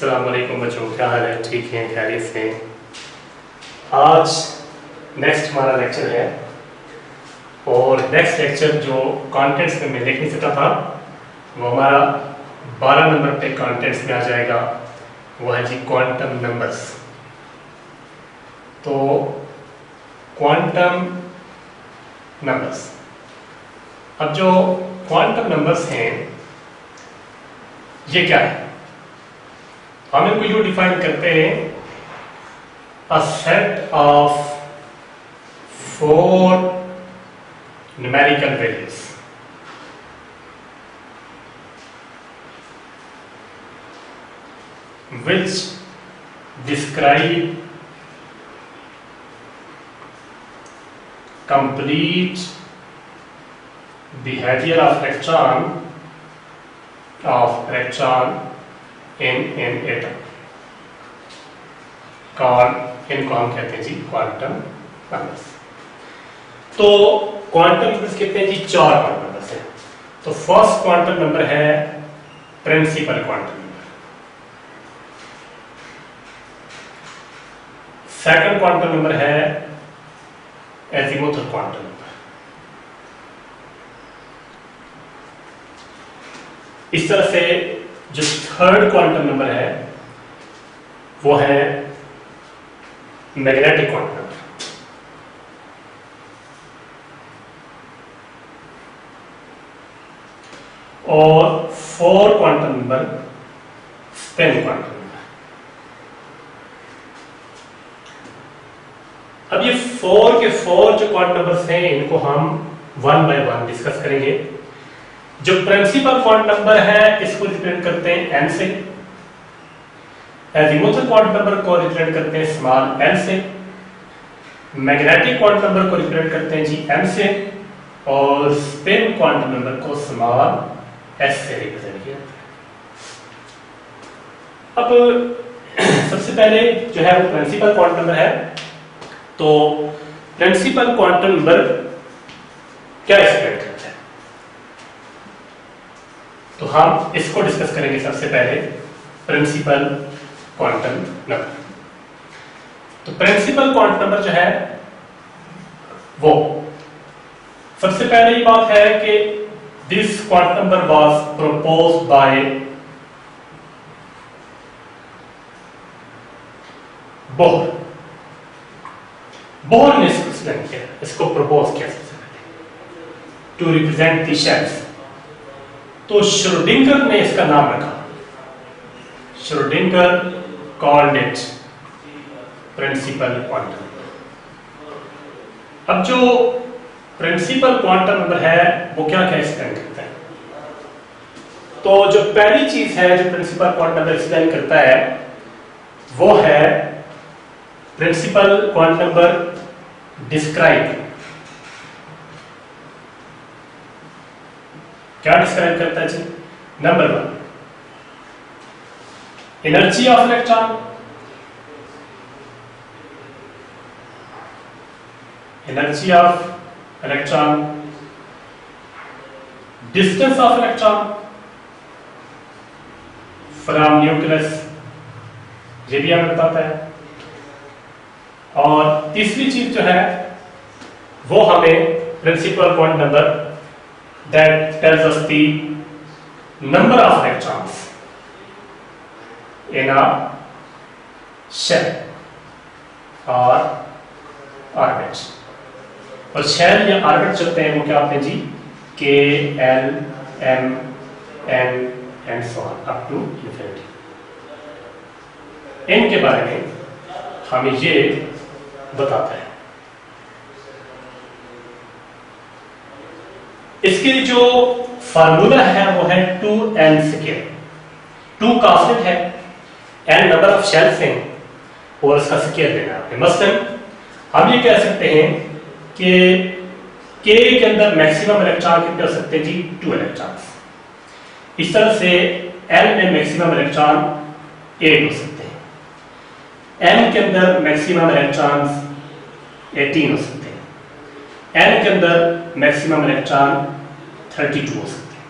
अस्सलाम वालेकुम बच्चों, क्या हाल है? ठीक हैं, खैरियत से? आज नेक्स्ट हमारा लेक्चर है और नेक्स्ट लेक्चर जो कंटेंट्स में मैं लिख नहीं सकता था वो हमारा 12 नंबर पे कंटेंट्स में आ जाएगा। वो है जी क्वांटम नंबर्स। तो क्वांटम नंबर्स, अब जो क्वांटम नंबर्स हैं ये क्या है? हम इनको यूं डिफाइन करते हैं, a set of 4 numerical values which describe complete behavior of electron in an atom। इनको हम कहते हैं जी क्वांटम नंबर्स। तो क्वांटम नंबर्स कहते हैं जी 4 क्वांटम नंबर्स हैं। तो फर्स्ट क्वांटम नंबर है principal quantum number, second quantum number है एजीमुथल क्वांटम नंबर। इस तरह से जो थर्ड क्वांटम नंबर है वो है मैग्नेटिक क्वांटम नंबर। और fourth quantum number spin quantum number. अब ये 4 के 4 जो क्वांटम नंबर्स हैं इनको हम 1 बाय 1 डिस्कस करेंगे। जो प्रिंसिपल क्वांटम नंबर है इसको रिप्रेजेंट करते हैं n से, एजीमुथल क्वांटम नंबर को रिप्रेजेंट करते हैं स्मॉल l से, मैग्नेटिक क्वांटम नंबर को रिप्रेजेंट करते हैं जी m से, और स्पिन क्वांटम नंबर को स्मॉल s से रिप्रेजेंट किया जाता है। अब सबसे पहले जो है वो प्रिंसिपल क्वांटम नंबर है। तो प्रिंसिपल क्वांटम नंबर क्या एक्सप्लेन करता है, तो हम इसको डिस्कस करेंगे। सबसे पहले प्रिंसिपल क्वांटम नंबर। तो प्रिंसिपल क्वांटम नंबर जो है वो सबसे पहले ये बात है कि this quantum number was proposed by Bohr. Bohr ने इसको प्रपोज किया सबसे पहले टू रिप्रेजेंट द शेल्स। तो श्रोडिंगर ने इसका नाम रखा, Schrodinger called it principal quantum number. अब जो प्रिंसिपल क्वांटम नंबर है वो क्या क्या एक्सप्लेन करता है? तो जो पहली चीज है जो प्रिंसिपल क्वांटम नंबर एक्सप्लेन करता है वो है प्रिंसिपल क्वांटम नंबर डिस्क्राइब। क्या डिस्क्राइब करता है जी? Number 1, energy of electron, energy of electron, distance of electron from nucleus, ये भी हमें बताता है। और तीसरी चीज जो है वो हमें principal quantum number that tells us the number of electrons in a shell or orbit। और शेल या ऑर्बिट जो होते हैं वो क्या होते हैं जी? K, L, M, N and so on up to infinity। इनके बारे में हमें ये बताता है। इसके जो फार्मूला है वो है 2n स्क्वायर। 2 कांस्टेंट है, n नंबर ऑफ शेल्स हैं और इसका स्क्वायर लेना है। मसलन हम ये कह सकते हैं कि k के अंदर मैक्सिमम इलेक्ट्रॉन कितने हो सकते हैं जी? 2 इलेक्ट्रॉन्स। इस तरह से n में मैक्सिमम इलेक्ट्रॉन 8 हो सकते हैं, m के अंदर मैक्सिमम इलेक्ट्रॉन्स 18 हो सकते हैं, n के अंदर मैक्सिमम इलेक्ट्रॉन 32 हो सकते हैं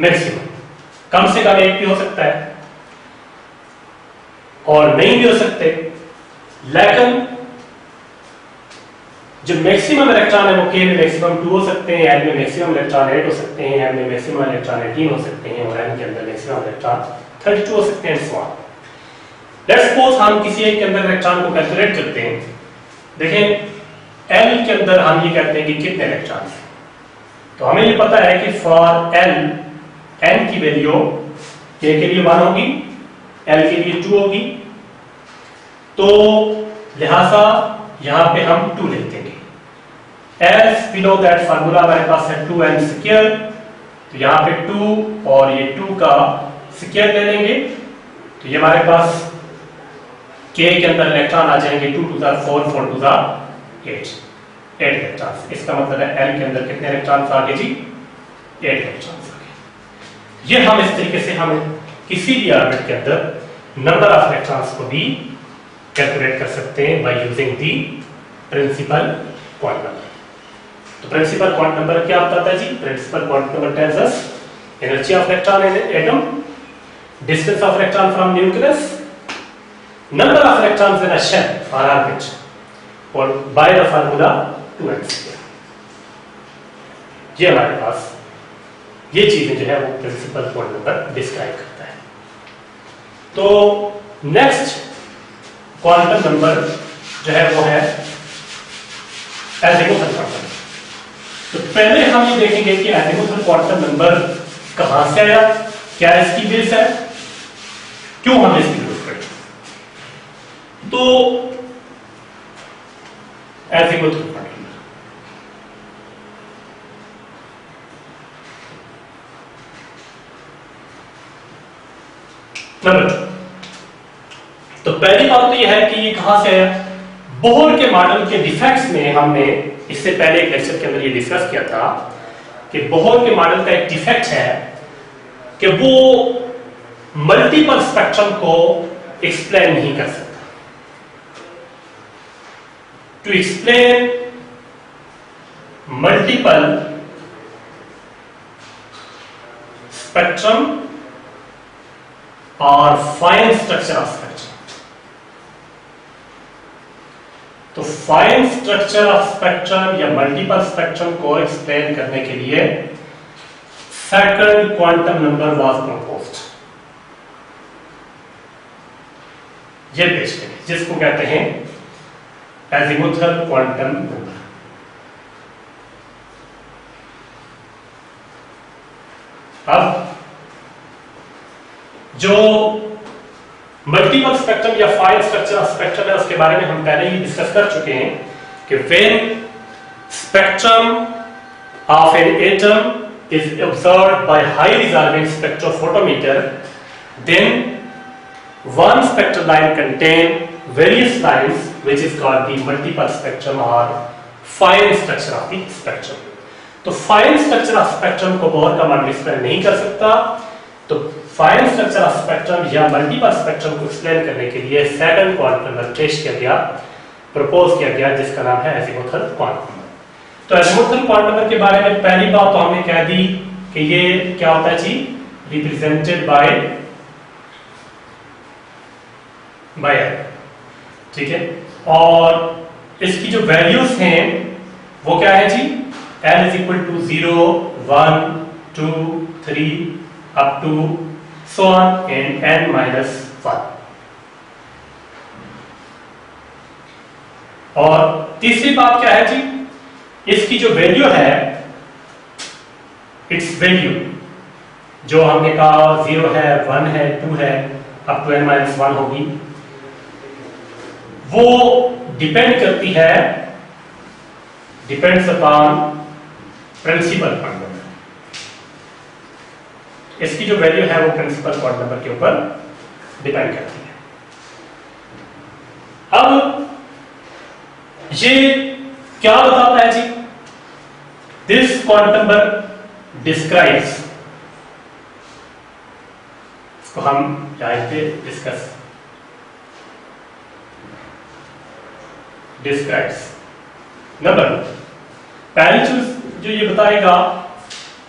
मैक्सिमम। कम से कम एक भी हो सकता है और नहीं भी हो सकते, लेकिन जो मैक्सिमम इलेक्ट्रॉन है वो K में मैक्सिमम 2 हो सकते हैं, L में मैक्सिमम इलेक्ट्रॉन 8 हो सकते हैं, M में मैक्सिमम इलेक्ट्रॉन 18 हो सकते हैं और N के अंदर मैक्सिमम इलेक्ट्रॉन 32 हो सकते हैं, सो ऑन। लेट्स सपोज हम किसी एक के अंदर इलेक्ट्रॉन को कैलकुलेट करते हैं। देखें L के अंदर हम ये कहते हैं कि कितने इलेक्ट्रॉन हैं, तो हमें ये पता है कि फॉर L N की वैल्यू K के लिए 1 होगी, L के लिए 2 होगी, तो लिहाजा यहां पे हम 2 लिख देंगे। As we know that formula हमारे पास है 2n स्क्वायर, तो यहां पे 2 और ये 2 का स्क्वायर ले लेंगे, तो ये हमारे पास K के अंदर इलेक्ट्रॉन आ जाएंगे 2 to the 4, 4 to the 8 electron. इसका मतलब है L के अंदर कितने इलेक्ट्रॉन आ गए जी? 8 इलेक्ट्रॉन आ गए। ये हम इस तरीके से हम किसी भी ऑर्बिट के अंदर नंबर ऑफ इलेक्ट्रॉन्स को भी कैलकुलेट कर सकते हैं by using the principal quantum number. तो प्रिंसिपल क्वांटम नंबर क्या बताता है जी? Principal quantum number tells us energy of electron in atom, distance of electron from nucleus, number of electrons in a shell और orbit, और by the formula 2n square. ये हमारे पास ये चीजें जो है वो प्रिंसिपल क्वांटम नंबर डिस्क्राइब करता है। तो नेक्स्ट क्वांटम नंबर जो है वो है एज़ीमुथल क्वांटम। तो पहले हम ये देखेंगे कि एज़ीमुथल क्वांटम नंबर कहां से आया, क्या इसकी बेस है, क्यों हम इसकी यूज करें। तो एज़ीमुथल क्वांटम नंबर 2। तो पहली बात तो यह है कि ये कहां से आया। बोहर के मॉडल के डिफेक्ट्स में हमने इससे पहले एक लेक्चर के अंदर ये डिस्कस किया था कि बोहर के मॉडल का एक डिफेक्ट है कि वो मल्टीपल स्पेक्ट्रम को एक्सप्लेन नहीं कर सकता। टू एक्सप्लेन मल्टीपल स्पेक्ट्रम और फाइन स्ट्रक्चर ऑफ स्पेक्ट्रम, तो फाइन स्ट्रक्चर ऑफ स्पेक्ट्रम या मल्टीपल स्पेक्ट्रम को एक्सप्लेन करने के लिए second quantum number was proposed. ये पेश करें जिसको कहते हैं एज़ीमुथल क्वांटम नंबर। अब जो मल्टीपल स्पेक्ट्रम या फाइन स्ट्रक्चर ऑफ स्पेक्ट्रम है उसके बारे में हम पहले ही डिस्कस कर चुके हैं कि when spectrum of an atom is observed by high resolving spectrophotometer, then one spectral line contain various lines which is called the multiple spectrum or fine structure of the spectrum। तो fine structure of spectrum को Bohr का model explain नहीं कर सकता, तो fine structure of spectrum या multiple spectrum को explain करने के लिए सेकंड क्वांटम नंबर पेश किया गया, प्रपोज किया गया, जिसका नाम है एज़ीमुथल क्वांटम नंबर। तो एज़ीमुथल क्वांटम नंबर के बारे में पहली बात तो हमने कह दी कि ये क्या होता है जी, रिप्रेजेंटेड बाय ठीक है, और इसकी जो वैल्यूज हैं वो क्या है जी, n is equal to 0, 1, 2, 3 up to so on and n minus 1। और तीसरी बात क्या है जी, इसकी जो वैल्यू है, इट्स वैल्यू जो हमने कहा 0 है, 1 है, 2 है, up to n minus 1 होगी, वो डिपेंड करती है, depends upon principal quantum number. इसकी जो वैल्यू है वो प्रिंसिपल क्वांटम नंबर के ऊपर डिपेंड करती है। अब ये क्या बताता है जी, दिस क्वांटम नंबर डिस्क्राइब्स, इसको हम यहां पे डिस्कस, डिस्क्राइब्स नंबर, पहली चीज जो ये बताएगा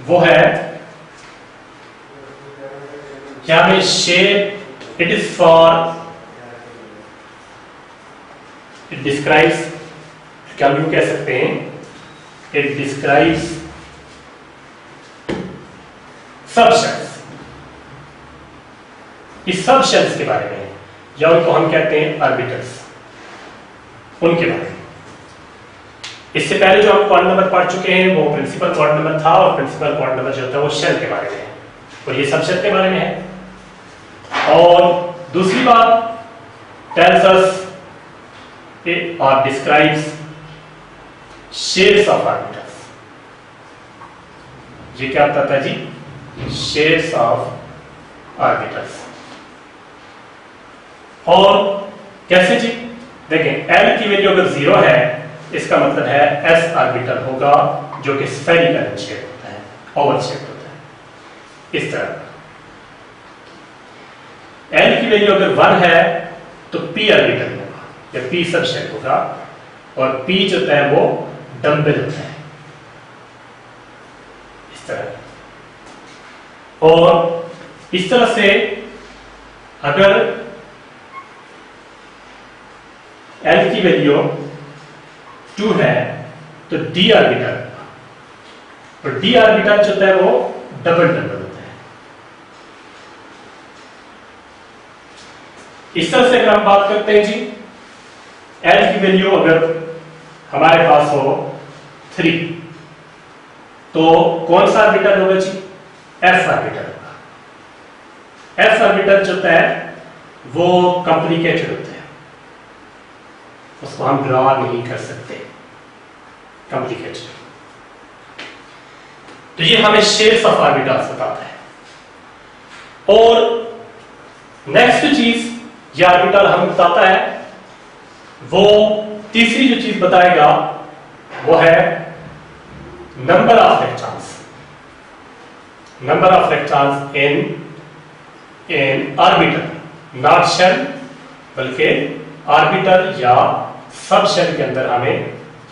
वो है यहाँ पे shape it is for it describes, क्या हम यूं कह सकते हैं, इट डिस्क्राइब्स सबशेल्स, इस सबशेल्स के बारे में, या उनको हम कहते हैं ऑर्बिटल्स, उनके बारे में। इससे पहले जो हम क्वांटम नंबर पढ़ चुके हैं वो प्रिंसिपल क्वांटम नंबर था, और प्रिंसिपल क्वांटम नंबर जो होता है वो शेल के बारे में है, और ये सबशेल के बारे में है। और दूसरी बात, टेल्स अस और डिस्क्राइब्स शेप्स ऑफ ऑर्बिटल्स। ये क्या बताता है जी? Shapes of orbitals. और कैसे जी? देखें, L की वैल्यू अगर 0 है इसका मतलब है S ऑर्बिटल होगा जो कि स्फेरिकल शेप होता है, ओवल शेप होता है, इस तरह। L की वैल्यू अगर 1 है तो P ऑर्बिटल होगा या P सब शेप होगा, और P जो होता है वो डंबल होता है, इस तरह। और इस तरह से अगर L की वैल्यू 2 है तो D ऑर्बिटल, और D ऑर्बिटल जो होता है वो डबल डबल होता है। इस तरह से अगर हम बात करते हैं जी, L की वैल्यू अगर हमारे पास हो 3 तो कौन सा ऑर्बिटल होगा जी? S ऑर्बिटल होगा। S ऑर्बिटल जो होता है वो कॉम्प्लिकेटेड होता है, उसको हम ड्रॉ नहीं कर सकते, कॉम्प्लिकेटेड। तो ये हमें शेप्स ऑफ ऑर्बिटल्स बताता है। और नेक्स्ट चीज ये ऑर्बिटल हमें बताता है, वो तीसरी जो चीज बताएगा वो है number of electrons, number of electrons in orbital, not shell बल्कि ऑर्बिटल या सब शेल के अंदर हमें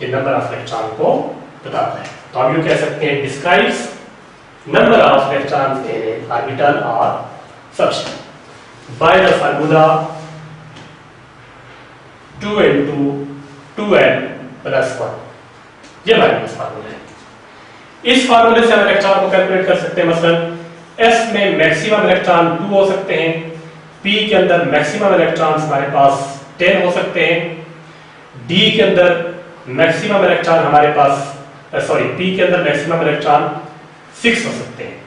ये नंबर ऑफ इलेक्ट्रॉन को बताता है। तो हम यूं कह सकते हैं describes number of electrons in orbital और subshell by the formula 2n2 2n plus 1। ये हमारे पास फार्मूला है। इस फार्मूले से हम इलेक्ट्रॉन को कैलकुलेट कर सकते हैं। मसलन S में मैक्सिमम इलेक्ट्रॉन 2 हो सकते हैं, P के अंदर मैक्सिमम इलेक्ट्रॉन हमारे पास 10 हो सकते हैं, D के अंदर मैक्सिमम इलेक्ट्रॉन हमारे पास P के अंदर मैक्सिमम इलेक्ट्रॉन 6 हो सकते हैं,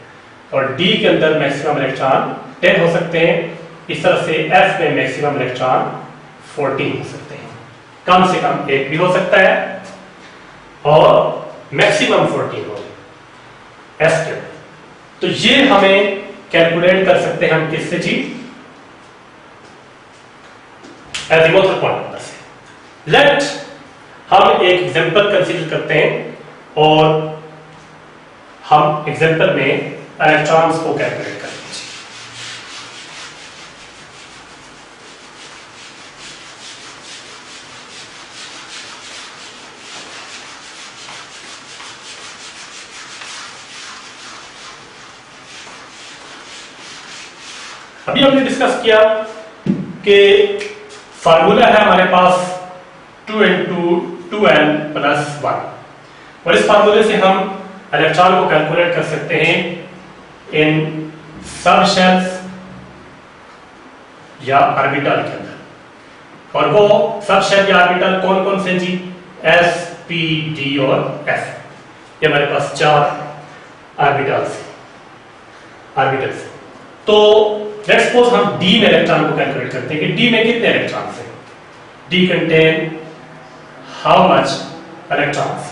और D के अंदर मैक्सिमम इलेक्ट्रॉन 10 हो सकते हैं। इस तरह से F में मैक्सिमम इलेक्ट्रॉन 14 हो सकते हैं, कम से कम एक भी हो सकता है और मैक्सिमम 14 हो S के। तो ये हमें कैलकुलेट कर सकते हैं हम किससे जी? एजीमुथल क्वांटम नंबर से। लेट हम एक एग्जांपल कंसीडर करते हैं और हम एग्जांपल में इलेक्ट्रॉन्स को कैलकुलेट करेंगे। अभी हमने डिस्कस किया कि फार्मूला है हमारे पास 2n2 2n प्लस 1, और इस फार्मूले से हम इलेक्ट्रॉन को कैलकुलेट कर सकते हैं इन सब शेल्स या ऑर्बिटल के अंदर। और वो सब शेल या ऑर्बिटल कौन कौन से जी? S, P, D और F। ये हमारे पास 4 ऑर्बिटल्स। तो लेट्स सपोज हम D में इलेक्ट्रॉन को कैलकुलेट करते हैं कि D में कितने इलेक्ट्रॉन्स हैं। D contain how much electrons.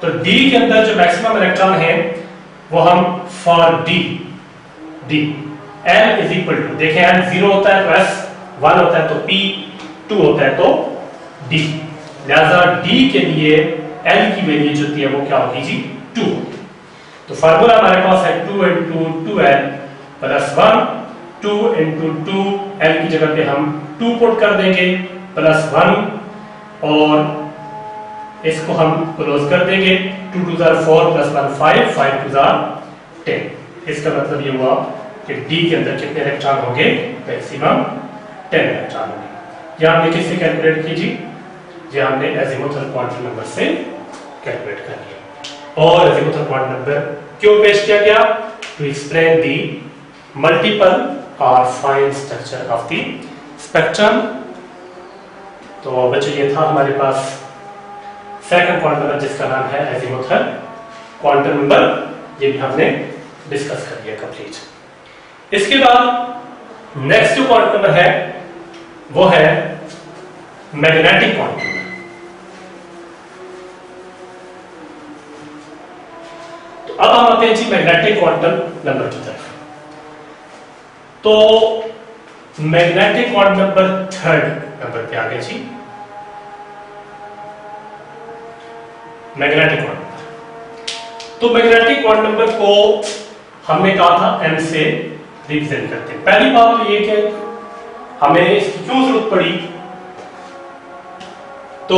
तो D के अंदर जो मैक्सिमम इलेक्ट्रॉन है वो हम for D L is equal to, देखें L 0 होता है तो S, 1 होता है तो P, 2 होता है तो D। लिहाजा D के लिए L की वैल्यू जो होती है वो क्या होगी जी? 2। तो फार्मूला हमारे पास है 2n2 2n plus 1, 2 into 2, L की जगह पे हम 2 पुट कर देंगे प्लस 1, और इसको हम क्लोज कर देंगे। 2 2 4 प्लस 1 5, 5 2 10। इसका मतलब ये हुआ कि डी के अंदर कितने इलेक्ट्रॉन होंगे, मैक्सिमम 10 इलेक्ट्रॉन होंगे। यह हमने किससे कैलकुलेट कीजिए, ये हमने एजिमुथल क्वांटम नंबर से कैलकुलेट कर लिया। और एजिमुथल क्वांटम नंबर क्यों पेश किया गया, टू एक्सप्लेन दी मल्टीपल और fine structure of the spectrum. तो बच्चों ये था हमारे पास सेकंड क्वांटम नंबर जिसका नाम है एजिमुथल क्वांटम नंबर, ये भी हमने डिस्कस कर लिया कंप्लीट। इसके बाद नेक्स्ट जो क्वांटम नंबर है वो है मैग्नेटिक क्वांटम नंबर। तो अब हम आते हैं जी मैग्नेटिक क्वांटम नंबर की तरफ। तो magnetic quantum number third number पे आ गए जी, मैग्नेटिक क्वांटम नंबर। तो मैग्नेटिक क्वांटम नंबर को हमने कहा था m से रिप्रेजेंट करते हैं। पहली बात तो ये कि हमें इसकी क्यों जरूरत पड़ी, तो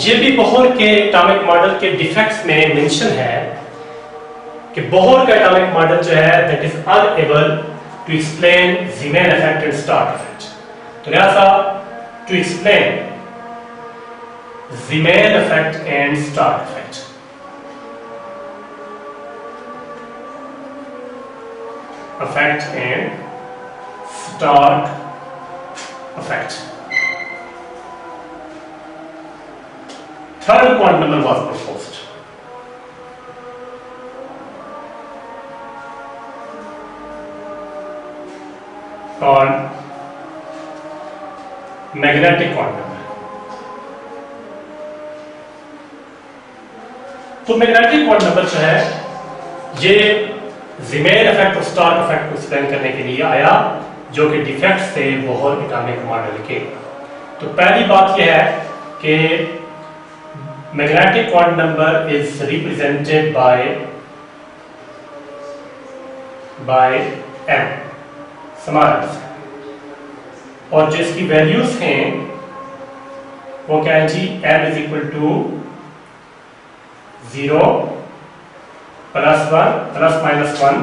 ये भी बोहर के एटॉमिक मॉडल के डिफेक्ट्स में मेंशन है कि बोहर का एटॉमिक मॉडल जो है that is unable to explain Zeeman effect and Stark effect. तो लिहाजा to explain Zeeman effect and Stark effect, effect and Stark effect. Third quantum number was proposed. Called magnetic quantum number. तो magnetic quantum number जो है ये ज़ीमैन effect और Stark effect को explain करने के लिए आया, जो कि डिफेक्ट्स थे बोहर एटॉमिक मॉडल के। तो पहली बात यह है कि magnetic quantum number is represented by m small, और जो इसकी वैल्यूज हैं वो क्या है जी, m is equal to 0 +1 ±1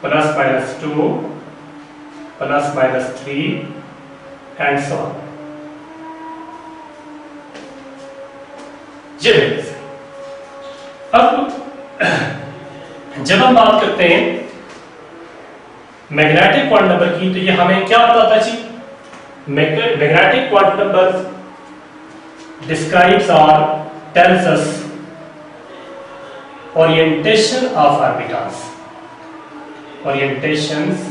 +-2 +-3 and so on. ये वैल्यूज। अब जब हम बात करते हैं मैग्नेटिक क्वांटम नंबर की, तो ये हमें क्या बताता है जी, magnetic quantum number describes or tells us orientation of orbitals, orientations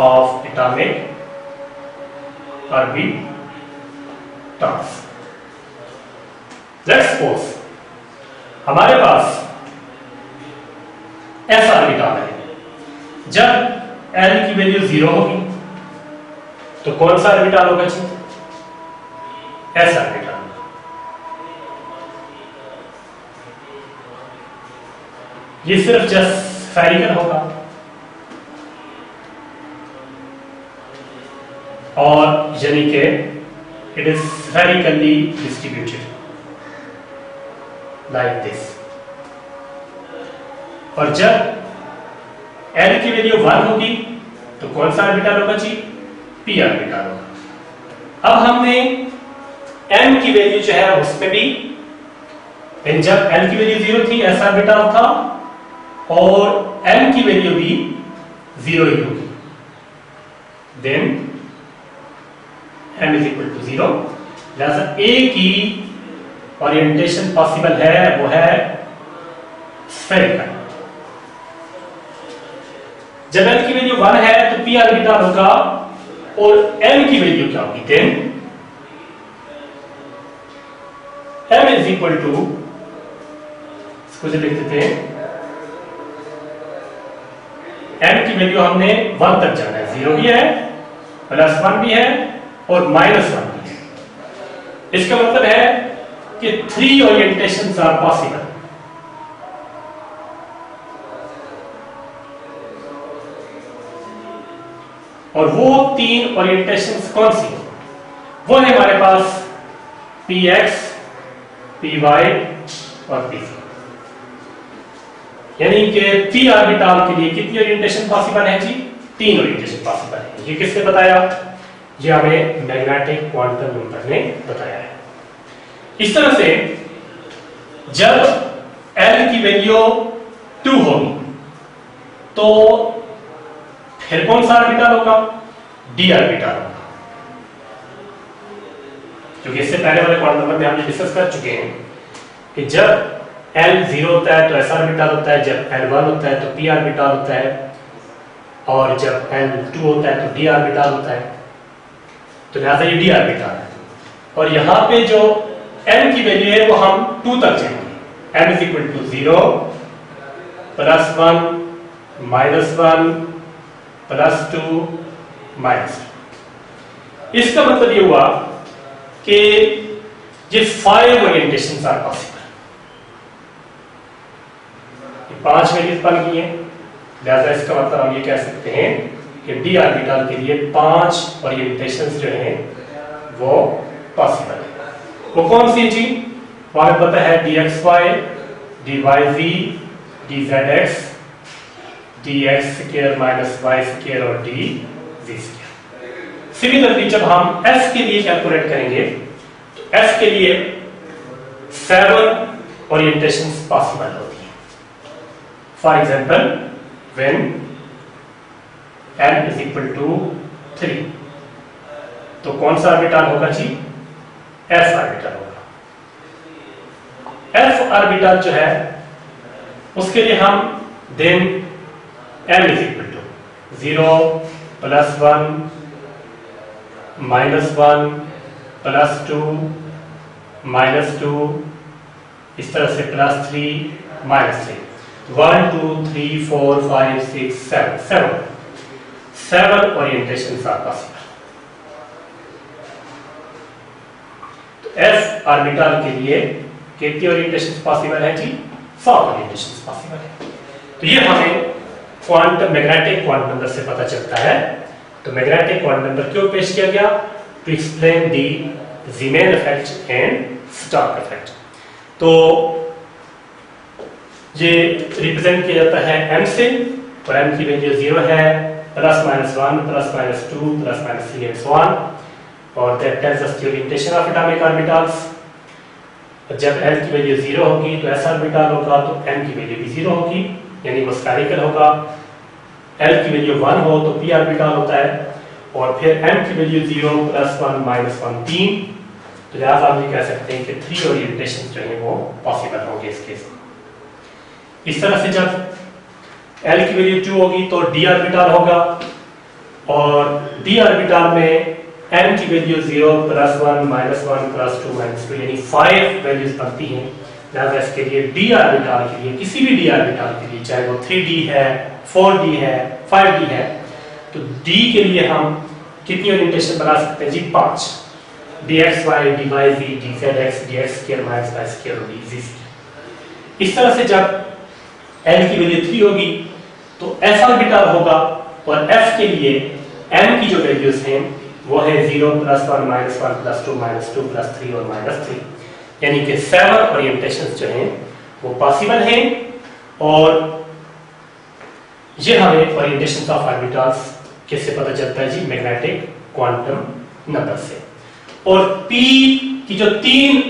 of atomic orbitals. Let's suppose हमारे पास s ऑर्बिटल है, जब l की वैल्यू 0 होगी तो कौन सा ऑर्बिटल होगा जी, s ऑर्बिटल। ये सिर्फ जस्ट स्फेरिकल होगा और यानी कि it is spherically distributed like this. और जब L की वैल्यू 1 होगी तो कौन सा ऑर्बिटल होगा जी, p ऑर्बिटल होगा। अब हमने m की वैल्यू जो है उसमें भी, जब L की वैल्यू 0 थी s ऑर्बिटल था और m की वैल्यू भी 0 ही होगी, then m is equal to 0। लिहाजा a की ओरिएंटेशन पॉसिबल है वो है स्फेरिकल। जब l की वैल्यू 1 है तो p ऑर्बिटल होगा और m की वैल्यू क्या होगी, then m is equal to, इसको जो लिख देते हैं, m की वैल्यू हमने 1 तक जाना है, 0 भी है, +1 भी है और -1 भी है। इसका मतलब है कि 3 ओरिएंटेशंस आर पॉसिबल। और वो 3 ओरिएंटेशंस कौन सी, वो है हमारे पास px, py और pz। यानी कि पी ऑर्बिटल के लिए कितनी ओरिएंटेशन पॉसिबल है जी? 3 ओरिएंटेशन पॉसिबल है। ये किसने बताया? ये हमें मैग्नेटिक क्वांटम नंबर ने बताया है। इस तरह से जब L की वैल्यू 2 होगी तो फिर कौन सा ऑर्बिटल होगा? डी ऑर्बिटल होगा, क्योंकि इससे पहले वाले क्वांटम नंबर में हम डिस्कस कर चुके हैं कि जब L 0 होता है तो s ऑर्बिटल होता है, जब L 1 होता है तो p ऑर्बिटल होता है, और जब L 2 होता है तो d ऑर्बिटल होता है। तो लिहाजा ये d ऑर्बिटल है। और यहाँ पे जो m की वैल्यू है वो हम 2 तक जाएंगे। m is equal to 0 plus 1 minus 1 plus 2 minus 2। इसका मतलब ये हुआ कि ये 5 ओरिएंटेशंस आर पॉसिबल। 5 वैल्यूज बन गई हैं, लिहाजा इसका मतलब हम ये कह सकते हैं कि डी ऑर्बिटल के लिए 5 ओरिएंटेशंस जो हैं वो पॉसिबल है। वो कौन सी जी? वो हमें पता है dxy, dyz, dzx, dx square minus y square और dz स्क्वायर। सिमिलरली जब हम s के लिए कैलकुलेट करेंगे तो s के लिए 7 ओरिएंटेशंस पॉसिबल होती है। For example when n is equal to 3 तो कौन सा ऑर्बिटल होगा जी? f ऑर्बिटल होगा। f ऑर्बिटल जो है उसके लिए हम then n is equal to 0 plus 1 minus 1 plus 2 minus 2, इस तरह से plus 3 minus 3, 1 2 3 4 5 6 7 7 orientations are possible. तो f ऑर्बिटल के लिए कितनी ओरिएंटेशंस पॉसिबल है जी? 7 ओरिएंटेशंस पॉसिबल है। तो ये हमें क्वांटम मैग्नेटिक क्वांटम नंबर से पता चलता है। तो मैग्नेटिक क्वांटम नंबर क्यों पेश किया गया? To explain the Zeeman effect and Stark effect. तो ये रिप्रेजेंट किया जाता है m से, और m की वैल्यू 0 है, plus minus 1 plus minus 2 plus minus 3 and so on, और that tells us the orientation of atomic orbitals. जब l की वैल्यू 0 होगी तो s ऑर्बिटल होगा, तो m की वैल्यू भी 0 होगी, यानी वो स्फेरिकल होगा। l की वैल्यू 1 हो तो p ऑर्बिटल होता है, और फिर m की वैल्यू 0 प्लस 1 माइनस 1 3। तो लिहाजा हम ये कह सकते हैं कि 3 ओरिएंटेशन जो है वो पॉसिबल होंगे इस केस में। इस तरह से जब L की वैल्यू 2 होगी तो d ऑर्बिटल होगा, और d ऑर्बिटल में m की value 0 plus 1 minus 1 plus 2 minus 2, यानी 5 वैल्यूज बनती हैं। लिहाजा इसके लिए d ऑर्बिटल के लिए, किसी भी d ऑर्बिटल के लिए, चाहे वो 3d है, 4d है, 5d है, तो d के लिए हम कितनी ओरिएंटेशन बना सकते हैं जी? 5। dxy, dyz, dzx, dx square minus y square और dz स्क्वायर। इस तरह से जब L की वैल्यू 3 होगी तो f ऑर्बिटल होगा, और f के लिए m की जो वैल्यूज हैं वो है 0 plus 1 minus 1 plus 2 minus 2 plus 3 और माइनस 3, यानी कि 7 ओरिएंटेशंस जो हैं वो पॉसिबल हैं। और ये हमें ओरिएंटेशंस ऑफ ऑर्बिटल्स किससे पता चलता है जी? मैग्नेटिक क्वांटम नंबर से। और p की जो 3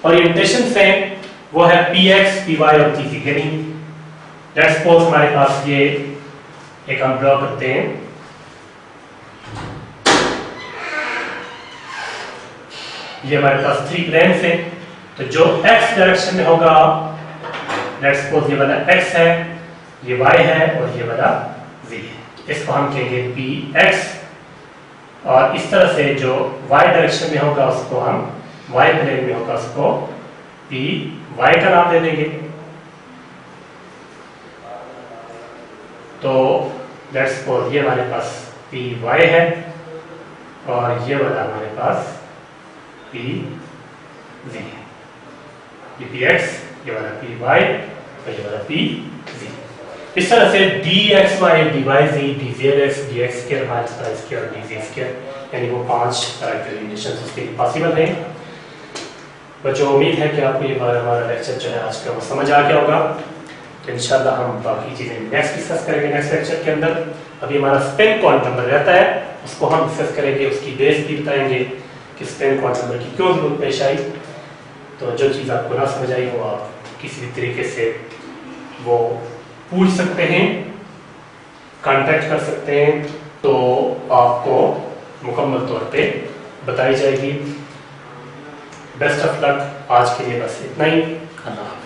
ओरिएंटेशंस हैं वो है px, py और pz। यानी लेट्स सपोज हमारे पास ये एक हम ड्रॉ करते हैं, ये हमारे पास 3 प्लेन्स हैं। तो जो x डायरेक्शन में होगा, लेट्स सपोज ये वाला x है, ये y है और ये वाला z है, इसको हम कहेंगे px। और इस तरह से जो y डायरेक्शन में होगा उसको हम, y प्लेन में होगा उसको py का नाम दे देंगे। तो लेट्स सपोज ये हमारे पास py है, और ये वाला हमारे पास pz है। ये px, ये वाला py और ये वाला pz। इस तरह से dxy, dyz, dzx, dx square minus y square और dz स्क्वायर, यानी वो 5 तरह के रिलेशंस उसके लिए पॉसिबल हैं। बच्चों, उम्मीद है कि आपको ये हमारा लेक्चर जो है आज का वो समझ आ गया होगा। तो इंशाल्लाह हम बाकी चीज़ें नेक्स्ट डिस्कस करेंगे नेक्स्ट लेक्चर के अंदर। अभी हमारा स्पेन कॉन्ट नंबर रहता है, उसको हम डिस्कस करेंगे, उसकी बेस भी बताएंगे कि स्पेन कॉन्ट नंबर की क्यों जरूरत पेश आई। तो जो चीज़ आपको ना समझ आई वो आप किसी भी तरीके से वो पूछ सकते हैं, कांटेक्ट कर सकते हैं, तो आपको मुकम्मल तौर पे बताई जाएगी। Best of luck. आज के लिए बस इतना ही। अल्लाह।